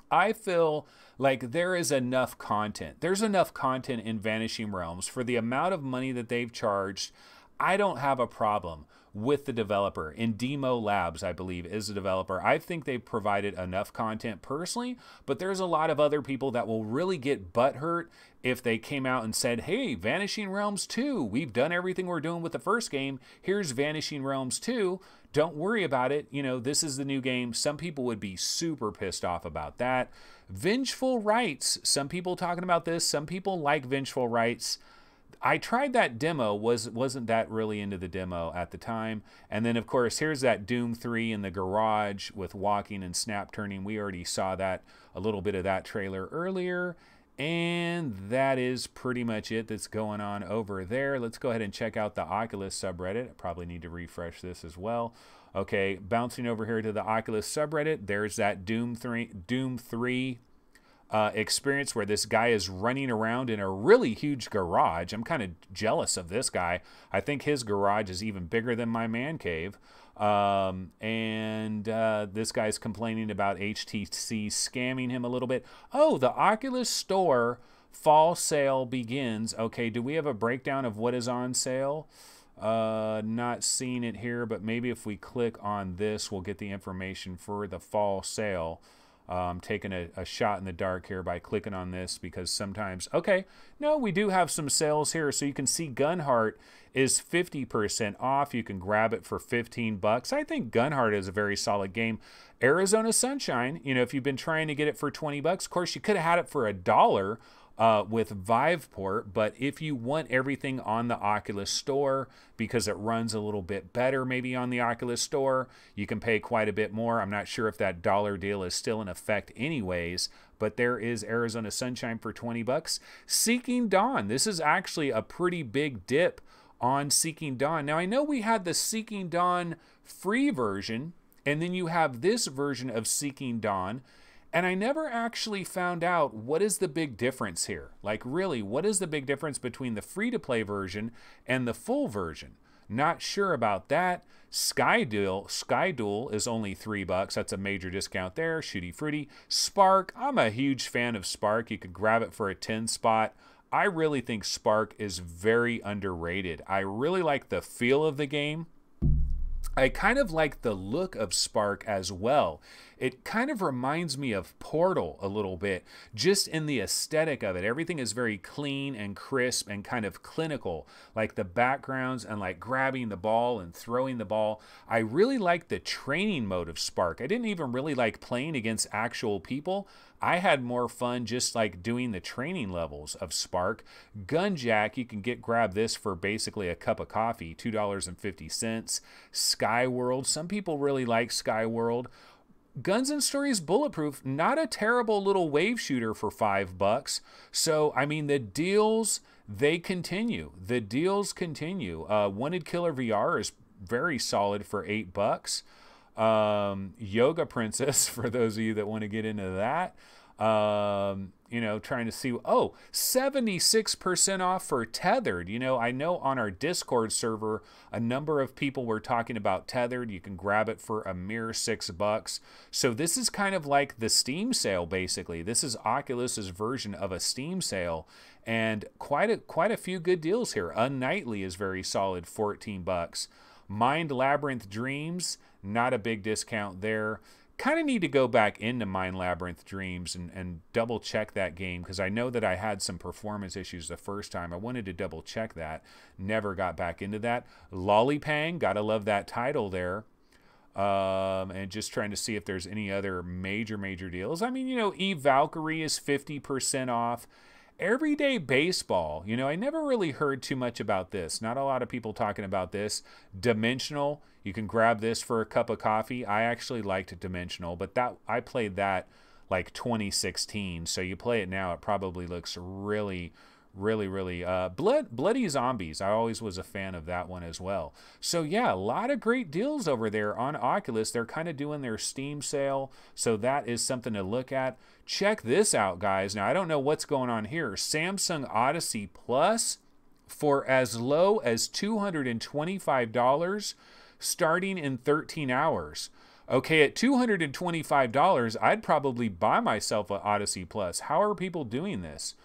I feel like there is enough content. There's enough content in Vanishing Realms for the amount of money that they've charged. I don't have a problem with the developer. In Demo Labs, I believe, is the developer. I think they've provided enough content personally, but there's a lot of other people that will really get butthurt if they came out and said, hey, Vanishing Realms 2, we've done everything we're doing with the first game. Here's Vanishing Realms 2. Don't worry about it. You know, this is the new game. Some people would be super pissed off about that. Vengeful Rights. Some people talking about this. Some people like Vengeful Rights. I tried that demo, wasn't that really into the demo at the time. And then, of course, here's that Doom 3 in the garage with walking and snap turning. We already saw that, a little bit of that trailer earlier. And that is pretty much it that's going on over there. Let's go ahead and check out the Oculus subreddit. I probably need to refresh this as well. Okay, bouncing over here to the Oculus subreddit, there's that Doom 3 experience where this guy is running around in a really huge garage. I'm kind of jealous of this guy. I think his garage is even bigger than my man cave. This guy's complaining about HTC scamming him a little bit. Oh, the Oculus Store fall sale begins. Okay, do we have a breakdown of what is on sale? Not seeing it here, but maybe if we click on this, we'll get the information for the fall sale. Taking a shot in the dark here by clicking on this because sometimes, okay, no, we do have some sales here. So you can see Gunheart is 50% off. You can grab it for 15 bucks. I think Gunheart is a very solid game. Arizona Sunshine, you know, if you've been trying to get it for 20 bucks, of course, you could have had it for $1 with Vive port, but if you want everything on the Oculus Store because it runs a little bit better maybe on the Oculus Store, you can pay quite a bit more. I'm not sure if that dollar deal is still in effect anyways, but there is Arizona Sunshine for 20 bucks. Seeking Dawn, this is actually a pretty big dip on Seeking Dawn. Now I know we had the Seeking Dawn free version, and then you have this version of Seeking Dawn. And I never actually found out what is the big difference here. Like really, what is the big difference between the free-to-play version and the full version? Not sure about that. Sky Duel is only $3. That's a major discount there. Shooty Fruity. Spark, I'm a huge fan of Spark. You could grab it for a 10 spot. I really think Spark is very underrated. I really like the feel of the game. I kind of like the look of Spark as well. It kind of reminds me of Portal a little bit, just in the aesthetic of it. Everything is very clean and crisp and kind of clinical, like the backgrounds and like grabbing the ball and throwing the ball. I really like the training mode of Spark. I didn't even really like playing against actual people. I had more fun just like doing the training levels of Spark. Gunjack, you can grab this for basically a cup of coffee, $2.50. Skyworld, some people really like Skyworld. Guns and Stories Bulletproof, not a terrible little wave shooter for $5. So, I mean, the deals, they continue. The deals continue. Wanted Killer VR is very solid for $8. Yoga Princess, for those of you that want to get into that. You know, trying to see, oh, 76% off for Tethered. You know, I know on our Discord server, a number of people were talking about Tethered. You can grab it for a mere $6. So this is kind of like the Steam sale, basically. This is Oculus's version of a Steam sale, and quite a few good deals here. Unnightly is very solid, $14. Mind Labyrinth Dreams, not a big discount there. Kind of need to go back into Mind Labyrinth Dreams and double check that game, because I know that I had some performance issues the first time. I wanted to double check that. Never got back into that. Lollipang, gotta love that title there. And just trying to see if there's any other major deals. I mean, you know, Eve Valkyrie is 50% off. Everyday Baseball, you know, I never really heard too much about this. Not a lot of people talking about this. Dimensional, you can grab this for a cup of coffee. I actually liked Dimensional, but I played that like 2016. So you play it now, it probably looks really Bloody Zombies. I always was a fan of that one as well. So yeah, a lot of great deals over there on Oculus. They're kind of doing their Steam sale, so that is something to look at. Check this out, guys. Now, I don't know what's going on here. Samsung Odyssey Plus for as low as $225, starting in 13 hours. Okay, at $225, I'd probably buy myself an Odyssey Plus. How are people doing this?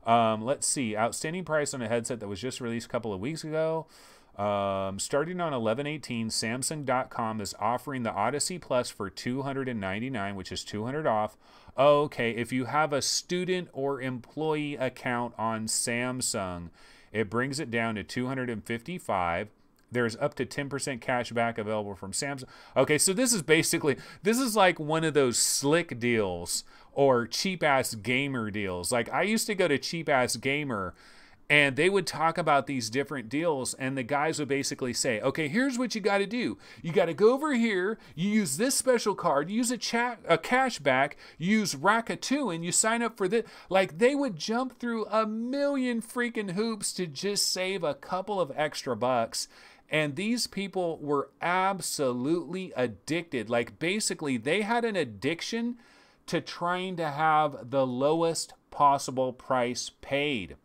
Let's see. Outstanding price on a headset that was just released a couple of weeks ago. Starting on 11/18, Samsung.com is offering the Odyssey Plus for $299, which is $200 off. Okay, if you have a student or employee account on Samsung, it brings it down to $255. There's up to 10% cash back available from Samsung. Okay, so this is like one of those slick deals or cheap-ass gamer deals. Like, I used to go to Cheap-Ass Gamer, and they would talk about these different deals, and the guys would basically say, okay, here's what you got to do. You got to go over here, you use this special card, you use a cash back, you use Rakuten, and you sign up for this. Like, they would jump through a million freaking hoops to just save a couple of extra bucks. And these people were absolutely addicted. Like, basically, they had an addiction to trying to have the lowest possible price paid.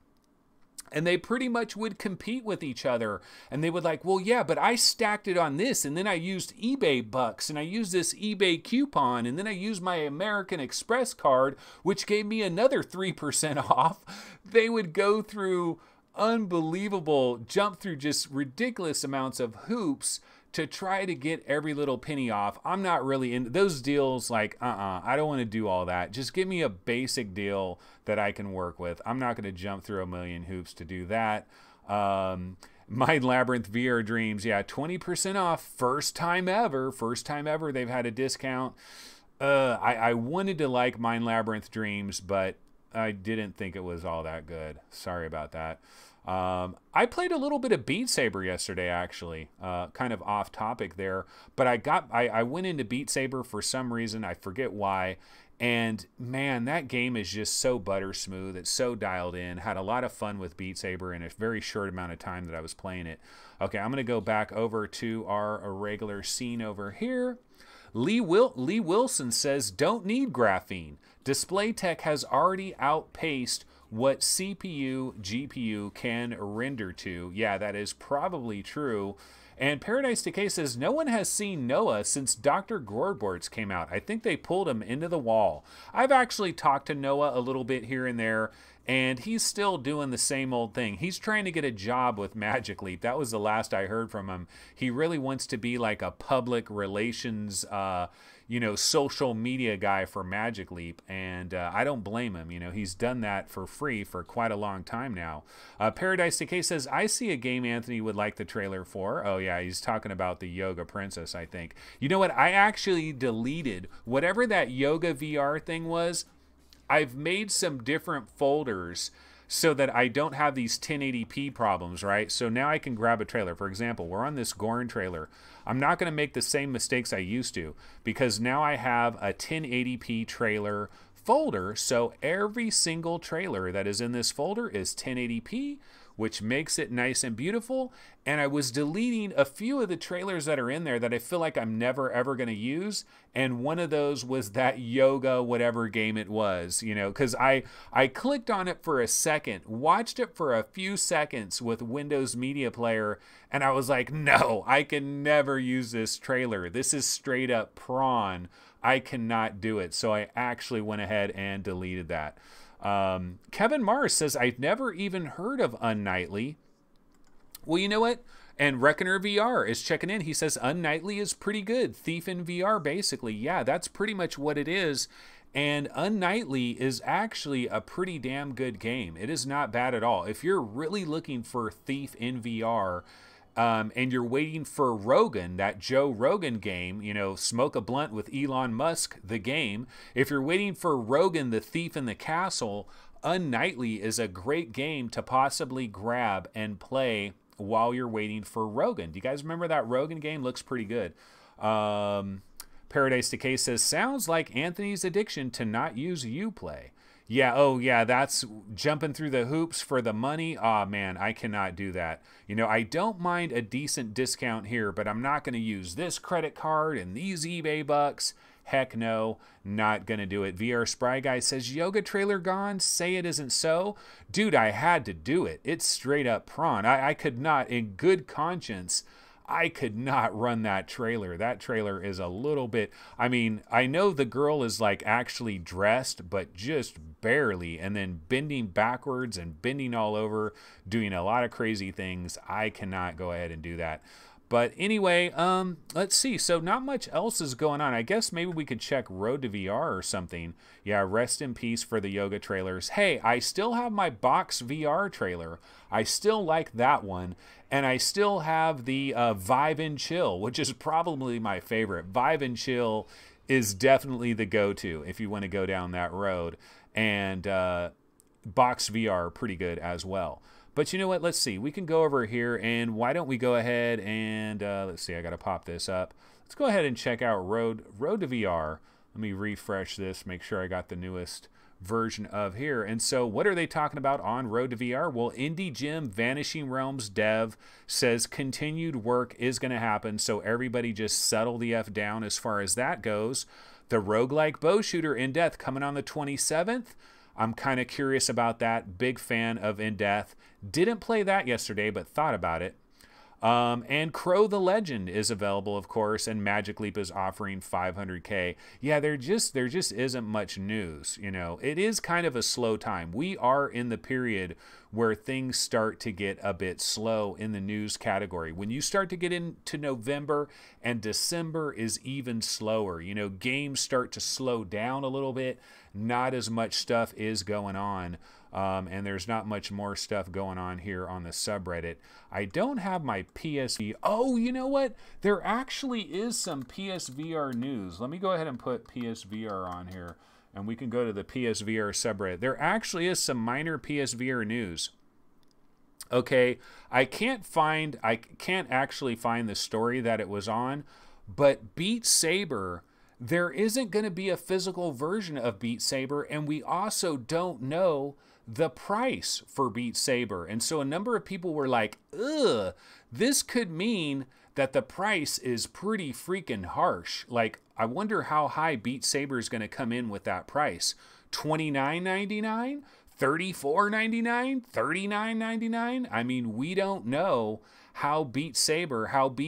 And they pretty much would compete with each other. And they would like, well, yeah, but I stacked it on this. And then I used eBay bucks. And I used this eBay coupon. And then I used my American Express card, which gave me another 3% off. They would go through unbelievable, jump through just ridiculous amounts of hoops to try to get every little penny off. I'm not really in those deals. Like, I don't want to do all that. Just give me a basic deal that I can work with. I'm not going to jump through a million hoops to do that. Mind Labyrinth VR Dreams, yeah, 20% off, first time ever they've had a discount. I wanted to like Mind Labyrinth Dreams, but I didn't think it was all that good. Sorry about that. I played a little bit of Beat Saber yesterday, actually, kind of off topic there, but I went into Beat Saber for some reason. I forget why. And man, that game is just so butter smooth. It's so dialed in. Had a lot of fun with Beat Saber in a very short amount of time that I was playing it. Okay, I'm going to go back over to our regular scene over here. Lee Wilson says, don't need graphene. Display tech has already outpaced what CPU, GPU can render to. Yeah, that is probably true. And Paradise Decay says, no one has seen Noah since Dr. Goreborts came out. I think they pulled him into the wall. I've actually talked to Noah a little bit here and there, and he's still doing the same old thing. He's trying to get a job with Magic Leap. That was the last I heard from him. He really wants to be like a public relations, social media guy for Magic Leap, and I don't blame him. He's done that for free for quite a long time now. Paradise Decay says, I see a game Anthony would like the trailer for. Oh yeah, he's talking about the Yoga Princess, I think. You know what? I actually deleted whatever that Yoga VR thing was. I've made some different folders so that I don't have these 1080p problems, right? So now I can grab a trailer. For example, we're on this Gorn trailer. I'm not going to make the same mistakes I used to because now I have a 1080p trailer folder. So every single trailer that is in this folder is 1080p, which makes it nice and beautiful. And I was deleting a few of the trailers that are in there that I feel like I'm never ever going to use. And one of those was that Yoga whatever game it was, because I clicked on it for a second, watched it for a few seconds with Windows Media Player, and I was like, no, I can never use this trailer. This is straight up prawn. I cannot do it. So I actually went ahead and deleted that. Kevin Mars says, I've never even heard of Unnightly. Well, you know what? And Reckoner VR is checking in. He says, Unnightly is pretty good. Thief in VR, basically. Yeah, that's pretty much what it is. And Unnightly is actually a pretty damn good game. It is not bad at all. If you're really looking for Thief in VR, and you're waiting for Rogan, that Joe Rogan game, Smoke a Blunt with Elon Musk, the game. If you're waiting for Rogan, the Thief in the Castle, Unnightly is a great game to possibly grab and play while you're waiting for Rogan. Do you guys remember that Rogan game? Looks pretty good. Paradise Decay says, sounds like Anthony's addiction to not use Uplay. Yeah, oh yeah, that's jumping through the hoops for the money. Aw, man, I cannot do that. I don't mind a decent discount here, but I'm not going to use this credit card and these eBay bucks. Heck no, not going to do it. VR Spry Guy says, Yoga trailer gone? Say it isn't so. Dude, I had to do it. It's straight up prawn. I could not, in good conscience, I could not run that trailer. That trailer is a little bit, I know the girl is like actually dressed, but just barely, and then bending backwards and bending all over, doing a lot of crazy things. I cannot go ahead and do that. But anyway, let's see. So not much else is going on. I guess maybe we could check Road to VR or something. Yeah, rest in peace for the Yoga trailers. Hey, I still have my Box VR trailer. I still like that one. And I still have the Vive and Chill, which is probably my favorite. Vive and Chill is definitely the go-to if you want to go down that road. And Box VR, pretty good as well. But you know what? Let's see. We can go over here, and why don't we go ahead and, let's see, I got to pop this up. Let's go ahead and check out Road to VR. Let me refresh this, make sure I got the newest version of here. And so what are they talking about on Road to VR? Well, Indie Jim Vanishing Realms dev says continued work is going to happen, so everybody just settle the F down as far as that goes. The roguelike bow shooter In Death coming on the 27th. I'm kind of curious about that. Big fan of In Death. Didn't play that yesterday, but thought about it. And Crow the Legend is available, of course, and Magic Leap is offering 500K. Yeah, there just isn't much news. You know, it is kind of a slow time. We are in the period where things start to get a bit slow in the news category. When you start to get into November, and December is even slower. You know, games start to slow down a little bit. Not as much stuff is going on. And there's not much more stuff going on here on the subreddit. I don't have my PSV. Oh, you know what? There actually is some PSVR news. Let me go ahead and put PSVR on here, and we can go to the PSVR subreddit. There actually is some minor PSVR news. Okay, I can't actually find the story that it was on, but Beat Saber, there isn't going to be a physical version of Beat Saber, and we also don't know the price for Beat Saber. And so a number of people were like, ugh, this could mean that the price is pretty freaking harsh. Like, I wonder how high Beat Saber is going to come in with that price. $29.99? $34.99? $39.99? I mean, we don't know how Beat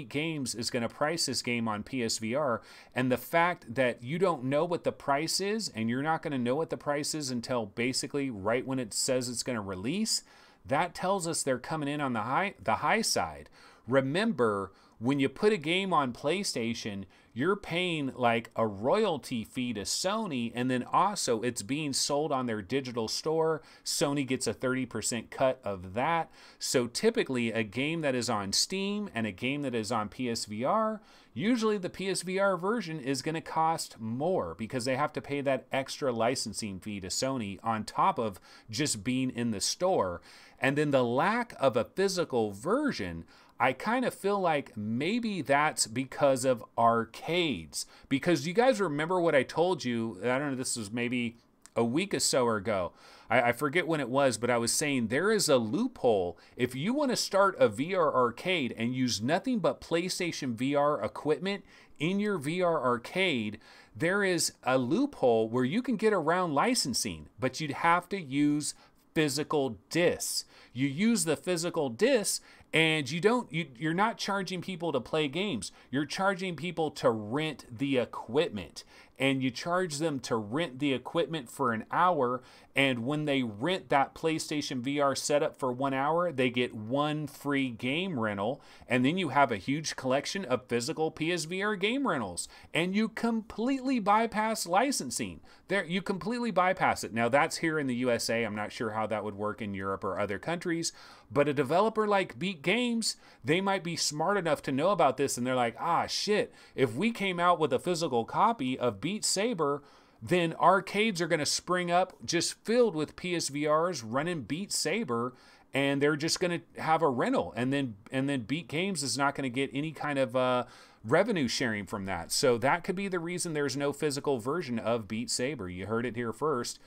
Games is going to price this game on PSVR. And the fact that you don't know what the price is, and you're not going to know what the price is until basically right when it says it's going to release, that tells us they're coming in on the high side. Remember, when you put a game on PlayStation, you're paying like a royalty fee to Sony, and then also it's being sold on their digital store. Sony gets a 30% cut of that. So typically a game that is on Steam and a game that is on PSVR, usually the PSVR version is going to cost more because they have to pay that extra licensing fee to Sony on top of just being in the store. And then the lack of a physical version, I kind of feel like maybe that's because of arcades. Because you guys remember what I told you, I don't know, this was maybe a week or so ago. I forget when it was, but I was saying there is a loophole. If you want to start a VR arcade and use nothing but PlayStation VR equipment in your VR arcade, there is a loophole where you can get around licensing, but you'd have to use physical discs. You use the physical discs, and you're not charging people to play games. You're charging people to rent the equipment. And you charge them to rent the equipment for an hour. And when they rent that PlayStation VR setup for 1 hour, they get one free game rental. And then you have a huge collection of physical PSVR game rentals. And you completely bypass licensing. You completely bypass it. Now, that's here in the USA. I'm not sure how that would work in Europe or other countries. But a developer like Beat Games, they might be smart enough to know about this, and they're like, ah, shit, if we came out with a physical copy of Beat Saber, then arcades are going to spring up just filled with PSVRs running Beat Saber, and they're just going to have a rental, and then Beat Games is not going to get any kind of revenue sharing from that. So that could be the reason there's no physical version of Beat Saber. You heard it here first.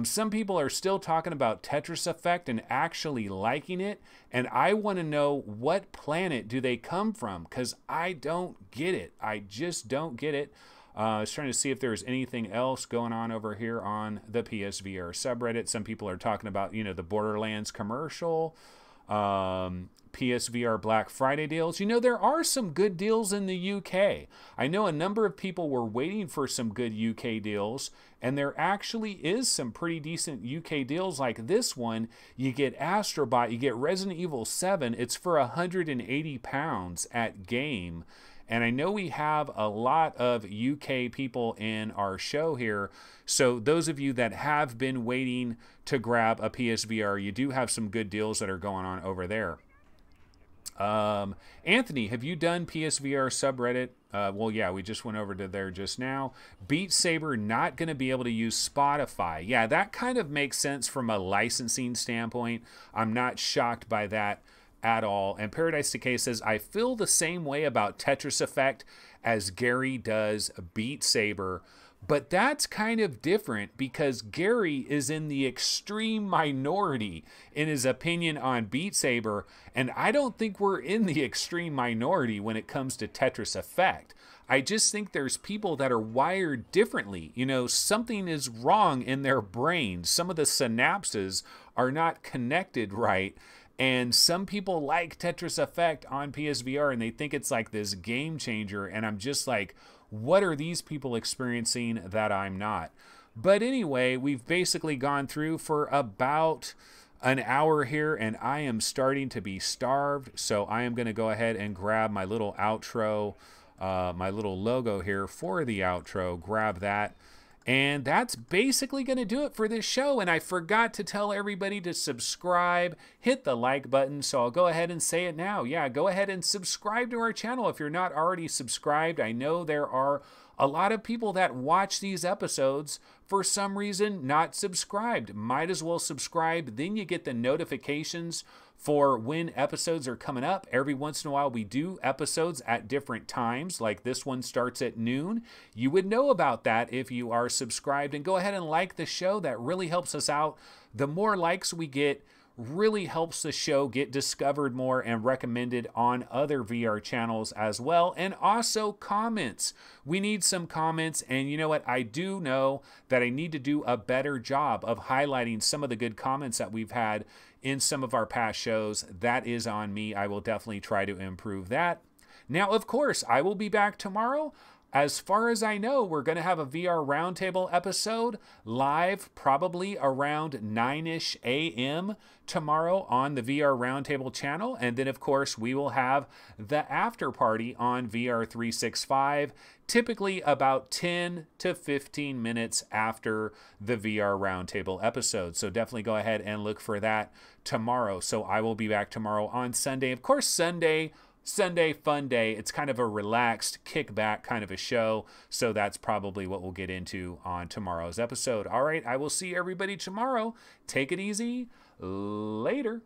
Some people are still talking about Tetris Effect and actually liking it, and I want to know what planet do they come from, because I don't get it. I just don't get it. I was trying to see if there's anything else going on over here on the PSVR subreddit. Some people are talking about, you know, the Borderlands commercial, PSVR Black Friday deals. You know, there are some good deals in the UK. I know a number of people were waiting for some good UK deals, and there actually is some pretty decent UK deals like this one. You get Astrobot, you get Resident Evil 7. It's for £180 at Game. And I know we have a lot of UK people in our show here. So those of you that have been waiting to grab a PSVR, you do have some good deals that are going on over there. Anthony, have you done PSVR subreddit? Well, yeah, we just went over to there just now. Beat Saber not going to be able to use Spotify. Yeah, that kind of makes sense from a licensing standpoint. I'm not shocked by that at all. And Paradise Decay says, I feel the same way about Tetris Effect as Gary does Beat Saber. But that's kind of different because Gary is in the extreme minority in his opinion on Beat Saber, and I don't think we're in the extreme minority when it comes to Tetris Effect. I just think there's people that are wired differently. You know, something is wrong in their brain. Some of the synapses are not connected right. And some people like Tetris Effect on PSVR and they think it's like this game changer. And I'm just like, what are these people experiencing that I'm not? But anyway, we've basically gone through for about an hour here and I am starting to be starved. So I am going to go ahead and grab my little outro, my little logo here for the outro, grab that. And that's basically going to do it for this show. And I forgot to tell everybody to subscribe, hit the like button. So I'll go ahead and say it now. Yeah, go ahead and subscribe to our channel if you're not already subscribed. I know there are a lot of people that watch these episodes for some reason not subscribed. Might as well subscribe. Then you get the notifications for when episodes are coming up. Every once in a while we do episodes at different times, like this one starts at noon. You would know about that if you are subscribed, and go ahead and like the show. That really helps us out. The more likes we get really helps the show get discovered more and recommended on other VR channels as well. And also comments. We need some comments, and you know what? I do know that I need to do a better job of highlighting some of the good comments that we've had in some of our past shows. That is on me. I will definitely try to improve that. Now, of course, I will be back tomorrow. As far as I know, we're going to have a VR Roundtable episode live probably around 9-ish a.m. tomorrow on the VR Roundtable channel. And then, of course, we will have the after party on VR 365, typically about 10 to 15 minutes after the VR Roundtable episode. So definitely go ahead and look for that tomorrow. So I will be back tomorrow on Sunday. Of course, Sunday fun day. It's kind of a relaxed kickback kind of a show. So that's probably what we'll get into on tomorrow's episode. All right, I will see everybody tomorrow. Take it easy. Later.